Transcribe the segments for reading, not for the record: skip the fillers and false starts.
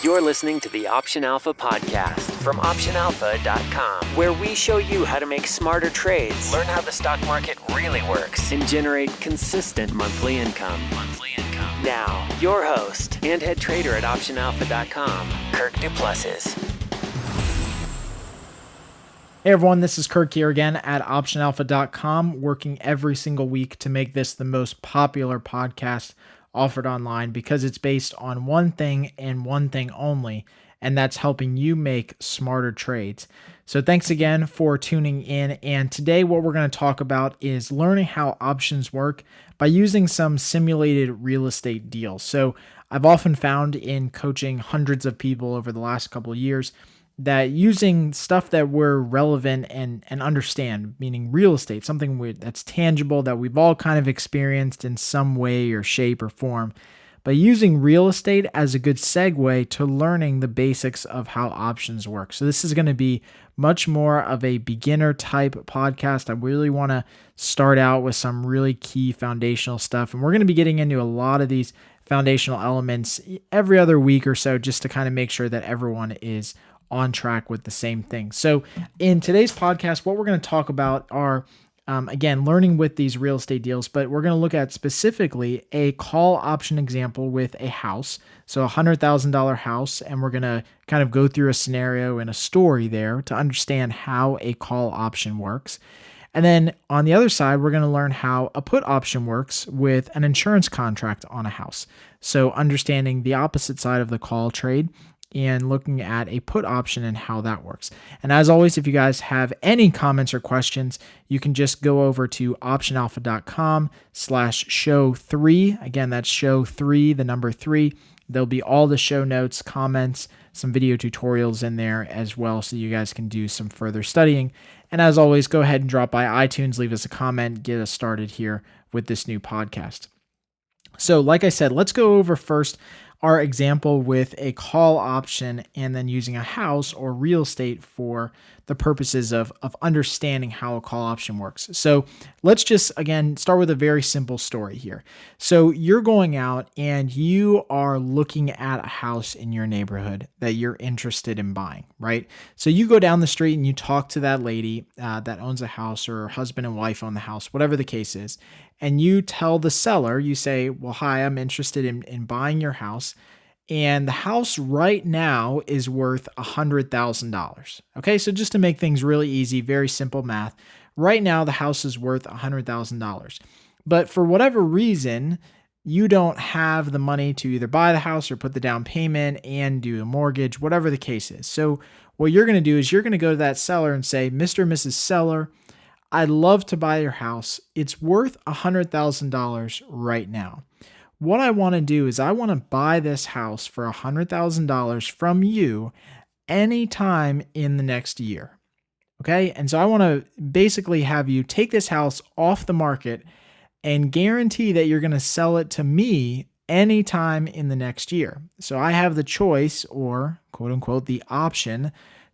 You're listening to the Option Alpha podcast from OptionAlpha.com, where we show you how to make smarter trades, learn how the stock market really works, and generate consistent monthly income. Now, your host and head trader at OptionAlpha.com, Kirk Duplessis. Hey everyone, this is Kirk here again at OptionAlpha.com, working every single week to make this the most popular podcast offered online because it's based on one thing and one thing only, and that's helping you make smarter trades. So thanks again for tuning in, and today what we're going to talk about is learning how options work by using some simulated real estate deals. So I've often found in coaching hundreds of people over the last couple of years that using stuff that we're relevant and understand, meaning real estate, something that's tangible that we've all kind of experienced in some way or shape or form, but using real estate as a good segue to learning the basics of how options work. So this is going to be much more of a beginner type podcast. I really want to start out with some really key foundational stuff, and we're going to be getting into a lot of these foundational elements every other week or so just to kind of make sure that everyone is on track with the same thing. So in today's podcast, what we're going to talk about are, again, learning with these real estate deals, but we're going to look at specifically a call option example with a house. So a $100,000 house, and we're going to kind of go through a scenario and a story there to understand how a call option works. And then on the other side, we're going to learn how a put option works with an insurance contract on a house. So understanding the opposite side of the call trade and looking at a put option and how that works. And as always, if you guys have any comments or questions, you can just go over to optionalpha.com/show3. Again, that's show 3, the number 3. There'll be all the show notes, comments, some video tutorials in there as well, so you guys can do some further studying. And as always, go ahead and drop by iTunes, leave us a comment, get us started here with this new podcast. So like I said, let's go over first our example with a call option and then using a house or real estate for the purposes of understanding how a call option works. So let's just, again, start with a very simple story here. So you're going out and you are looking at a house in your neighborhood that you're interested in buying, right? So you go down the street and you talk to that lady that owns a house, or husband and wife own the house, whatever the case is. And you tell the seller, you say, well, hi, I'm interested in buying your house. And the house right now is worth $100,000. Okay, so just to make things really easy, very simple math. Right now, the house is worth $100,000. But for whatever reason, you don't have the money to either buy the house or put the down payment and do a mortgage, whatever the case is. So what you're going to do is you're going to go to that seller and say, Mr. and Mrs. Seller, I'd love to buy your house. It's worth $100,000 right now. What I want to do is I want to buy this house for $100,000 from you anytime in the next year. Okay? And so I want to basically have you take this house off the market and guarantee that you're going to sell it to me anytime in the next year. So I have the choice, or quote unquote, the option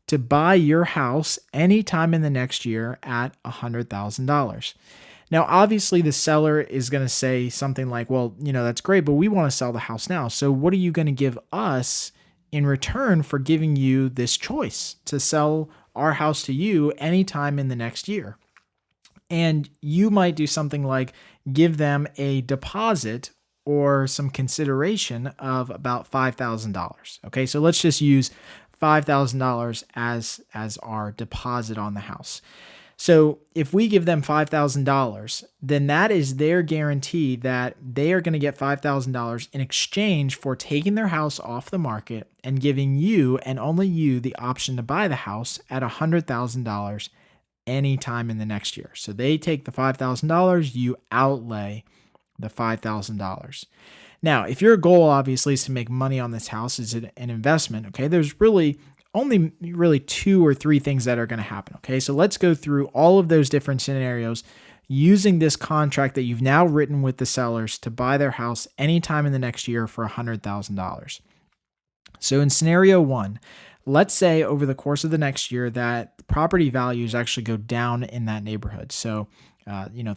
to buy your house anytime in the next year at $100,000. Now, obviously, the seller is going to say something like, well, that's great, but we want to sell the house now. So what are you going to give us in return for giving you this choice to sell our house to you anytime in the next year? And you might do something like give them a deposit or some consideration of about $5,000. Okay, so let's just use $5,000 as our deposit on the house. So if we give them $5,000, then that is their guarantee that they are going to get $5,000 in exchange for taking their house off the market and giving you and only you the option to buy the house at $100,000 anytime in the next year. So they take the $5,000, you outlay the $5,000. Now, if your goal obviously is to make money on this house, is it an investment? Okay, there's only 2 or 3 things that are going to happen. Okay, so let's go through all of those different scenarios using this contract that you've now written with the sellers to buy their house anytime in the next year for $100,000. So in scenario 1, let's say over the course of the next year that property values actually go down in that neighborhood. So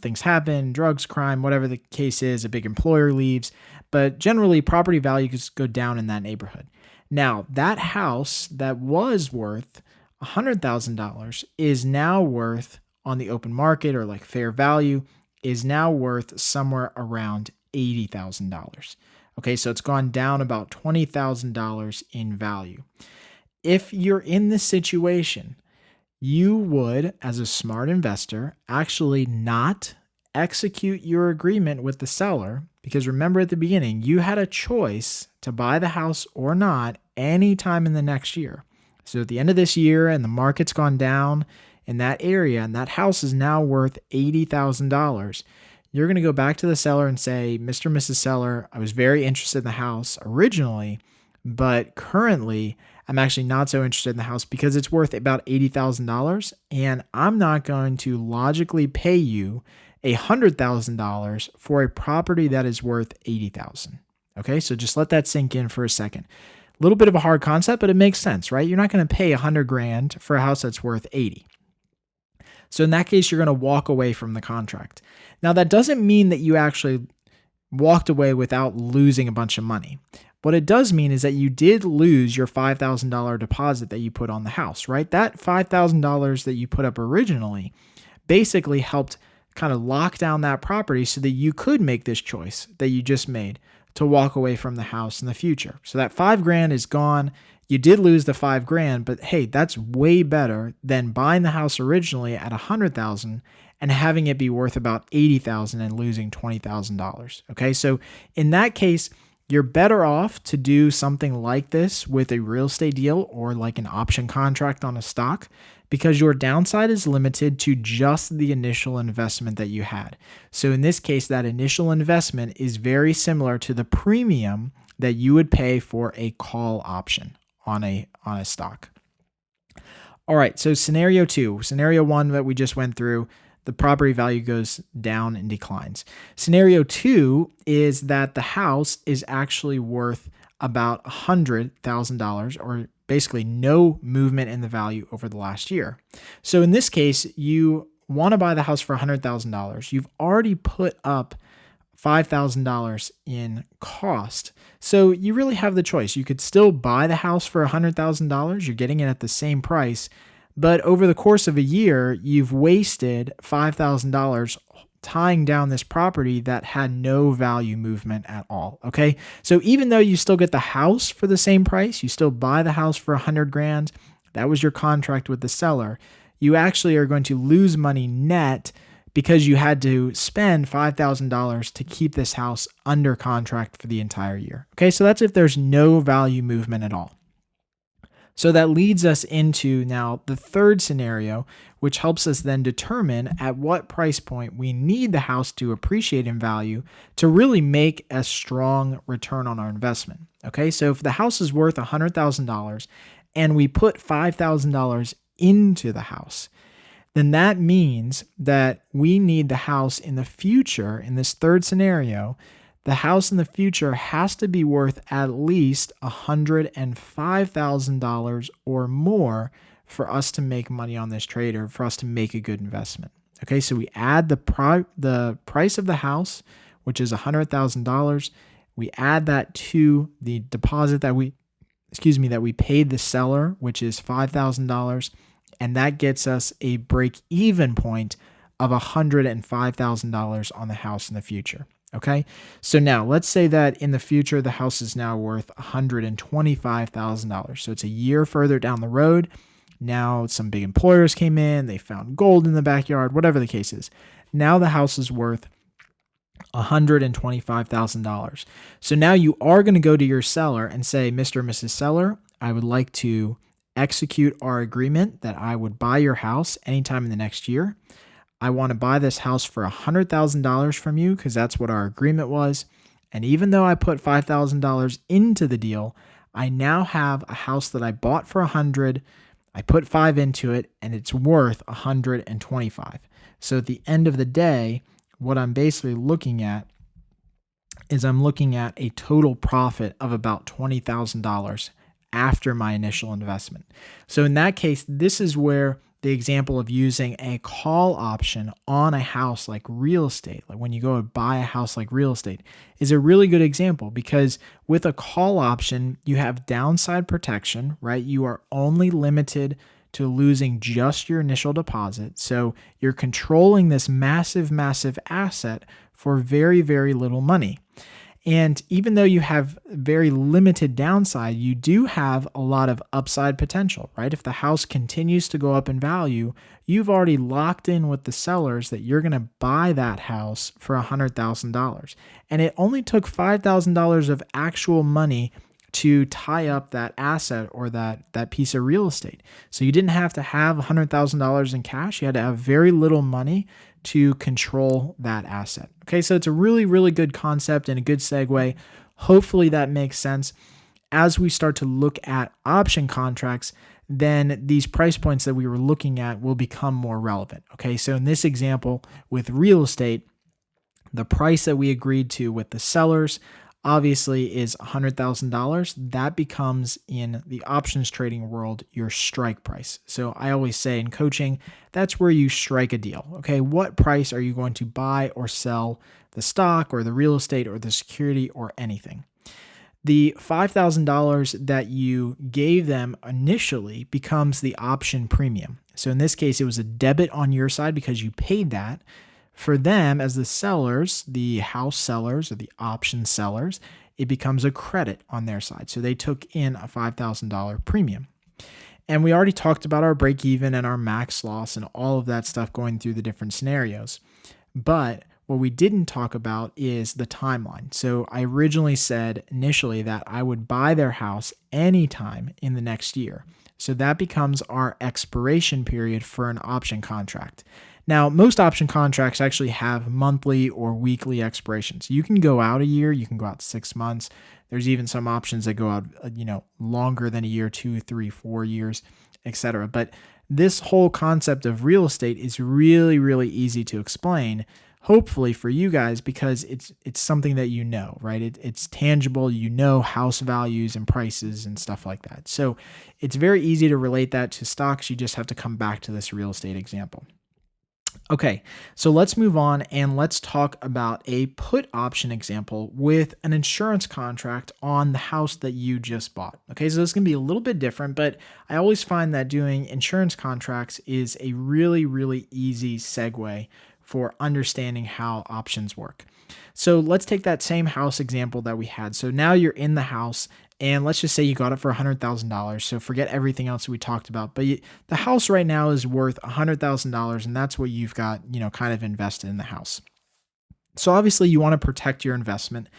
things happen, drugs, crime, whatever the case is, a big employer leaves, But generally, property values go down in that neighborhood. Now, that house that was worth $100,000 is now worth, on the open market or like fair value, is now worth somewhere around $80,000. Okay, so it's gone down about $20,000 in value. If you're in this situation, you would, as a smart investor, actually not execute your agreement with the seller, because remember at the beginning, you had a choice to buy the house or not anytime in the next year. So at the end of this year and the market's gone down in that area and that house is now worth $80,000, you're going to go back to the seller and say, Mr. and Mrs. Seller, I was very interested in the house originally, but currently I'm actually not so interested in the house because it's worth about $80,000 and I'm not going to logically pay you $100,000 for a property that is worth $80,000. Okay, so just let that sink in for a second. A little bit of a hard concept, but it makes sense, right? You're not going to pay $100,000 for a house that's worth 80. So in that case, you're going to walk away from the contract. Now, that doesn't mean that you actually walked away without losing a bunch of money. What it does mean is that you did lose your $5,000 deposit that you put on the house, right? That $5,000 that you put up originally basically helped kind of lock down that property so that you could make this choice that you just made to walk away from the house in the future. So that $5,000 is gone. You did lose the $5,000, but hey, that's way better than buying the house originally at $100,000 and having it be worth about $80,000 and losing $20,000. Okay, so in that case, you're better off to do something like this with a real estate deal or like an option contract on a stock, because your downside is limited to just the initial investment that you had. So in this case, that initial investment is very similar to the premium that you would pay for a call option on a stock. All right, so scenario 2, scenario 1 that we just went through, the property value goes down and declines. Scenario 2 is that the house is actually worth about $100,000, or basically no movement in the value over the last year. So in this case, you want to buy the house for $100,000. You've already put up $5,000 in cost. So you really have the choice. You could still buy the house for $100,000. You're getting it at the same price. But over the course of a year, you've wasted $5,000 tying down this property that had no value movement at all. Okay. So even though you still get the house for the same price, you still buy the house for $100,000. That was your contract with the seller. You actually are going to lose money net because you had to spend $5,000 to keep this house under contract for the entire year. Okay. So that's if there's no value movement at all. So that leads us into now the third scenario, which helps us then determine at what price point we need the house to appreciate in value to really make a strong return on our investment. Okay, so if the house is worth $100,000 and we put $5,000 into the house, then that means that we need the house in the future, in this third scenario, the house in the future has to be worth at least $105,000 or more for us to make money on this trade, or for us to make a good investment. Okay, so we add the price of the house, which is $100,000. We add that to the deposit that we paid the seller, which is $5,000, and that gets us a break-even point of $105,000 on the house in the future. Okay, so now let's say that in the future, the house is now worth $125,000. So it's a year further down the road. Now some big employers came in, they found gold in the backyard, whatever the case is. Now the house is worth $125,000. So now you are going to go to your seller and say, Mr. and Mrs. Seller, I would like to execute our agreement that I would buy your house anytime in the next year. I want to buy this house for $100,000 from you because that's what our agreement was. And even though I put $5,000 into the deal, I now have a house that I bought for $100,000. I put $5,000 into it and it's worth $125,000. So at the end of the day, what I'm basically looking at is I'm looking at a total profit of about $20,000 after my initial investment. So in that case, this is where the example of using a call option on a house like real estate, like when you go to buy a house like real estate, is a really good example because with a call option, you have downside protection, right? You are only limited to losing just your initial deposit. So you're controlling this massive, massive asset for very, very little money. And even though you have very limited downside, you do have a lot of upside potential, right? If the house continues to go up in value, you've already locked in with the sellers that you're going to buy that house for $100,000. And it only took $5,000 of actual money to tie up that asset or that piece of real estate. So you didn't have to have $100,000 in cash. You had to have very little money to control that asset. Okay, so it's a really, really good concept and a good segue. Hopefully that makes sense. As we start to look at option contracts, then these price points that we were looking at will become more relevant. Okay, so in this example with real estate, the price that we agreed to with the sellers obviously is $100,000. That becomes, in the options trading world, your strike price. So I always say in coaching, that's where you strike a deal. Okay, what price are you going to buy or sell the stock or the real estate or the security or anything? The $5,000 that you gave them initially becomes the option premium. So in this case, it was a debit on your side because you paid that. For them, as the sellers, the house sellers or the option sellers, it becomes a credit on their side. So they took in a $5,000 premium. And we already talked about our break even and our max loss and all of that stuff going through the different scenarios. But what we didn't talk about is the timeline. So I originally said initially that I would buy their house anytime in the next year. So that becomes our expiration period for an option contract. Now, most option contracts actually have monthly or weekly expirations. You can go out a year, you can go out 6 months. There's even some options that go out, longer than a year, 2, 3, 4 years, etc. But this whole concept of real estate is really, really easy to explain, hopefully for you guys, because it's something that you know, right? It's tangible, house values and prices and stuff like that. So it's very easy to relate that to stocks. You just have to come back to this real estate example. Okay, so let's move on and let's talk about a put option example with an insurance contract on the house that you just bought. Okay, so this can be a little bit different, but I always find that doing insurance contracts is a really, really easy segue for understanding how options work. So let's take that same house example that we had. So now you're in the house, and let's just say you got it for $100,000. So forget everything else we talked about. But the house right now is worth $100,000, and that's what you've got, kind of invested in the house. So obviously you want to protect your investment,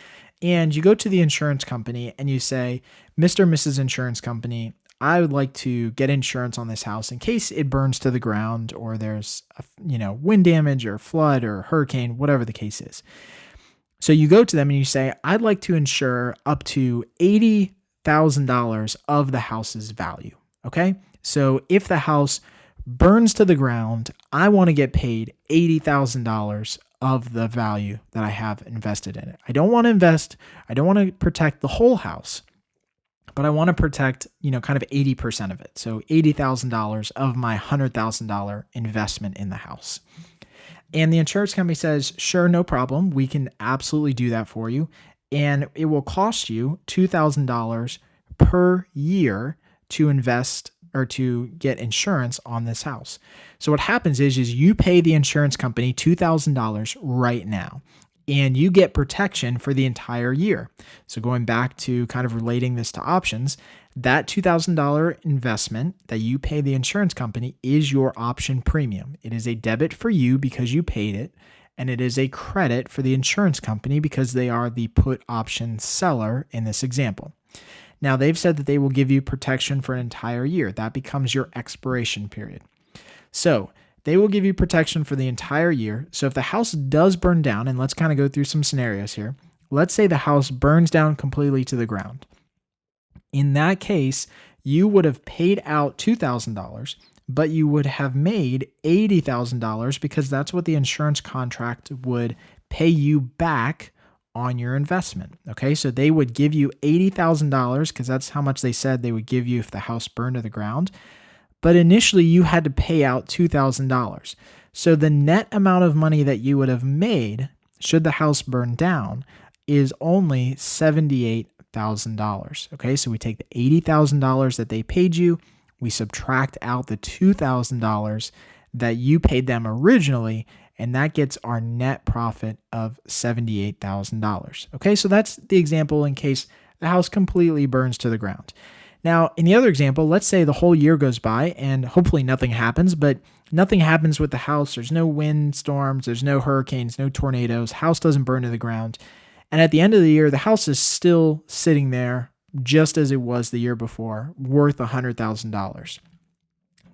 and you go to the insurance company and you say, Mr. and Mrs. Insurance Company, I would like to get insurance on this house in case it burns to the ground or there's wind damage or flood or hurricane, whatever the case is. So you go to them and you say, I'd like to insure up to $80,000 of the house's value. Okay. So if the house burns to the ground, I want to get paid $80,000 of the value that I have invested in it. I don't want to protect the whole house, but I want to protect, kind of 80% of it. So $80,000 of my $100,000 investment in the house. And the insurance company says, sure, no problem. We can absolutely do that for you. And it will cost you $2,000 per year to invest or to get insurance on this house. So what happens is you pay the insurance company $2,000 right now, and you get protection for the entire year. So going back to kind of relating this to options, that $2,000 investment that you pay the insurance company is your option premium. It is a debit for you because you paid it, and it is a credit for the insurance company because they are the put option seller in this example. Now, they've said that they will give you protection for an entire year. That becomes your expiration period. So they will give you protection for the entire year. So if the house does burn down, and let's kind of go through some scenarios here. Let's say the house burns down completely to the ground. In that case, you would have paid out $2,000, but you would have made $80,000 because that's what the insurance contract would pay you back on your investment. Okay, so they would give you $80,000 because that's how much they said they would give you if the house burned to the ground. but initially you had to pay out $2,000. So the net amount of money that you would have made should the house burn down is only $78,000. Okay, so we take the $80,000 that they paid you, we subtract out the $2,000 that you paid them originally, and that gets our net profit of $78,000. Okay, so that's the example in case the house completely burns to the ground. Now, in the other example, let's say the whole year goes by and hopefully nothing happens, but nothing happens with the house. There's no wind storms, there's no hurricanes, no tornadoes, house doesn't burn to the ground. And at the end of the year, the house is still sitting there just as it was the year before, worth $100,000.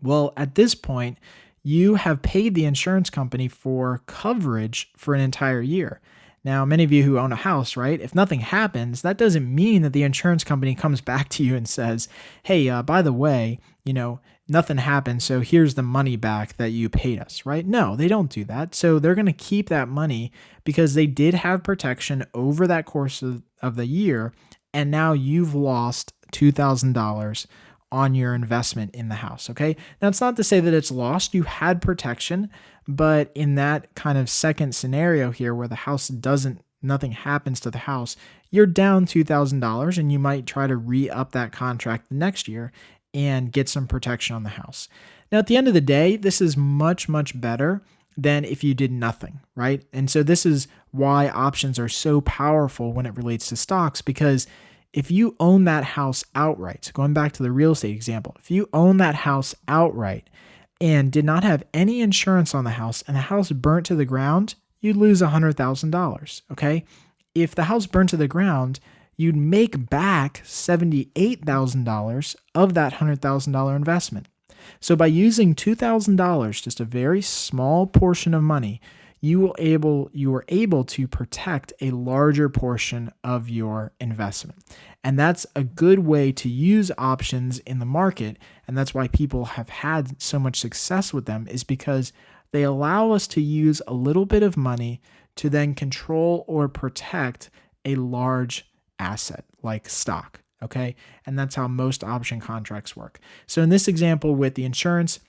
Well, at this point, you have paid the insurance company for coverage for an entire year. Now, many of you who own a house, right? If nothing happens, that doesn't mean that the insurance company comes back to you and says, hey, by the way, nothing happened, so here's the money back that you paid us, right? No, they don't do that. So they're going to keep that money because they did have protection over that course of the year, and now you've lost $2,000 on your investment in the house, okay? Now, it's not to say that it's lost. You had protection, but in that kind of second scenario here where the house nothing happens to the house, you're down $2,000 and you might try to re-up that contract the next year and get some protection on the house. Now, at the end of the day, this is much, much better than if you did nothing, right? And so this is why options are so powerful when it relates to stocks, because if you own that house outright, so going back to the real estate example, if you own that house outright and did not have any insurance on the house and the house burnt to the ground, you'd lose $100,000, okay? If the house burnt to the ground, you'd make back $78,000 of that $100,000 investment. So by using $2,000, just a very small portion of money, you were able to protect a larger portion of your investment. And that's a good way to use options in the market. And that's why people have had so much success with them, is because they allow us to use a little bit of money to then control or protect a large asset like stock. Okay. And that's how most option contracts work. So in this example with the insurance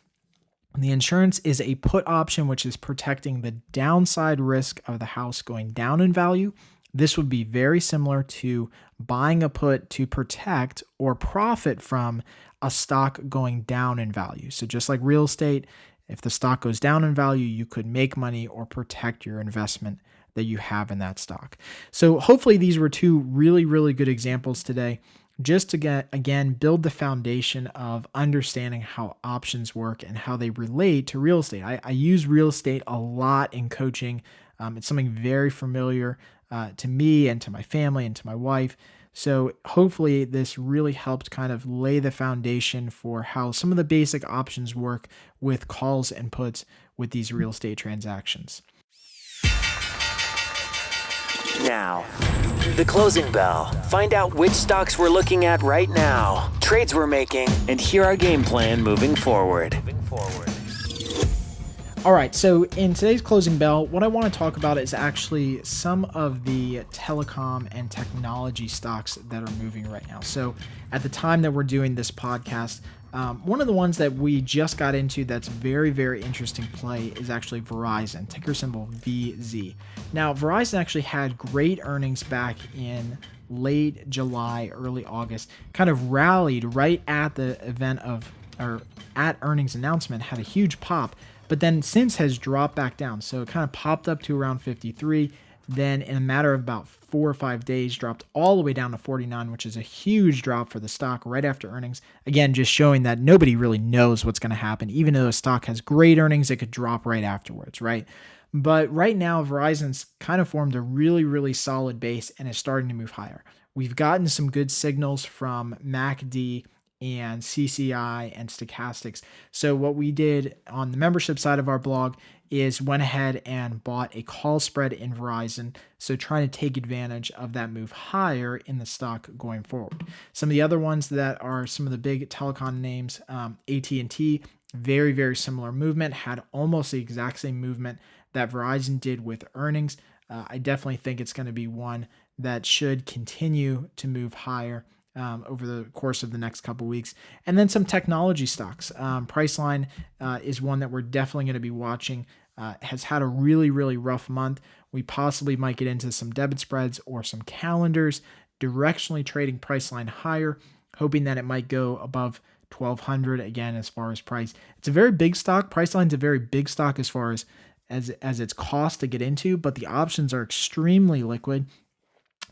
is a put option, which is protecting the downside risk of the house going down in value. This would be very similar to buying a put to protect or profit from a stock going down in value. So just like real estate, if the stock goes down in value, you could make money or protect your investment that you have in that stock. So hopefully these were two really, really good examples today, just to build the foundation of understanding how options work and how they relate to real estate. I use real estate a lot in coaching. It's something very familiar to me and to my family and to my wife. So hopefully this really helped kind of lay the foundation for how some of the basic options work with calls and puts with these real estate transactions. Now, the closing bell. Find out which stocks we're looking at right now, trades we're making, and hear our game plan moving forward. All right, so in today's closing bell, what I want to talk about is actually some of the telecom and technology stocks that are moving right now. So at the time that we're doing this podcast, one of the ones that we just got into that's very, very interesting play is actually Verizon, ticker symbol VZ. Now, Verizon actually had great earnings back in late July, early August, kind of rallied right at the at earnings announcement, had a huge pop, but then since has dropped back down. So it kind of popped up to around 53, then in a matter of about 4 or 5 days, dropped all the way down to 49, which is a huge drop for the stock right after earnings. Again, just showing that nobody really knows what's going to happen. Even though a stock has great earnings, it could drop right afterwards, right? But right now, Verizon's kind of formed a really, really solid base and is starting to move higher. We've gotten some good signals from MACD and CCI and stochastics. So what we did on the membership side of our blog is went ahead and bought a call spread in Verizon. So trying to take advantage of that move higher in the stock going forward. Some of the other ones that are some of the big telecom names, AT&T, very, very similar movement, had almost the exact same movement that Verizon did with earnings. I definitely think it's going to be one that should continue to move higher over the course of the next couple weeks. And then some technology stocks. Priceline is one that we're definitely going to be watching. Has had a really, really rough month. We possibly might get into some debit spreads or some calendars, directionally trading Priceline higher, hoping that it might go above 1,200 again as far as price. It's a very big stock. Priceline's a very big stock as far as its cost to get into, but the options are extremely liquid,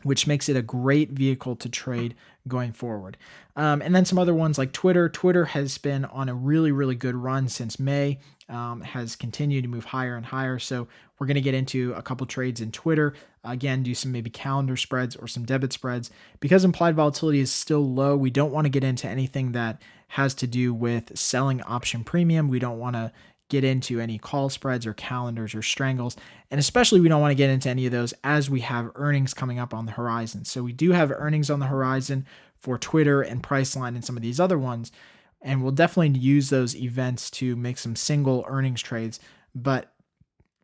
which makes it a great vehicle to trade going forward. And then some other ones like Twitter. Twitter has been on a really, really good run since May, has continued to move higher and higher. So we're going to get into a couple trades in Twitter. Again, do some maybe calendar spreads or some debit spreads. Because implied volatility is still low, we don't want to get into anything that has to do with selling option premium. We don't want to get into any call spreads or calendars or strangles. And especially we don't want to get into any of those as we have earnings coming up on the horizon. So we do have earnings on the horizon for Twitter and Priceline and some of these other ones. And we'll definitely use those events to make some single earnings trades. But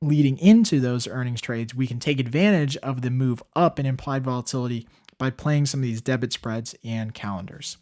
leading into those earnings trades, we can take advantage of the move up in implied volatility by playing some of these debit spreads and calendars.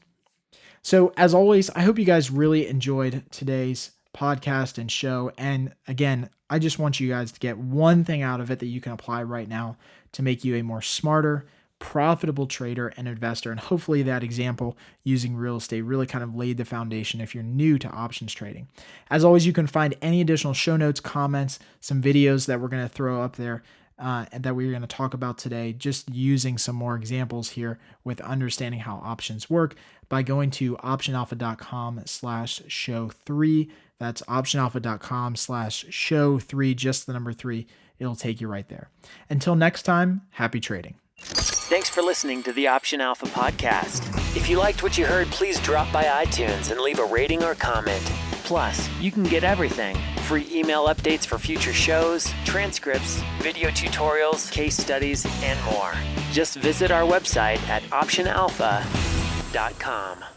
So as always, I hope you guys really enjoyed today's podcast and show. And again, I just want you guys to get one thing out of it that you can apply right now to make you a more smarter, profitable trader and investor. And hopefully that example using real estate really kind of laid the foundation if you're new to options trading. As always, you can find any additional show notes, comments, some videos that we're going to throw up there and that we're going to talk about today, just using some more examples here with understanding how options work by going to optionalpha.com/show3. That's optionalpha.com/show3, just the number 3. It'll take you right there. Until next time, happy trading. Thanks for listening to the Option Alpha podcast. If you liked what you heard, please drop by iTunes and leave a rating or comment. Plus, you can get everything: free email updates for future shows, transcripts, video tutorials, case studies, and more. Just visit our website at optionalpha.com.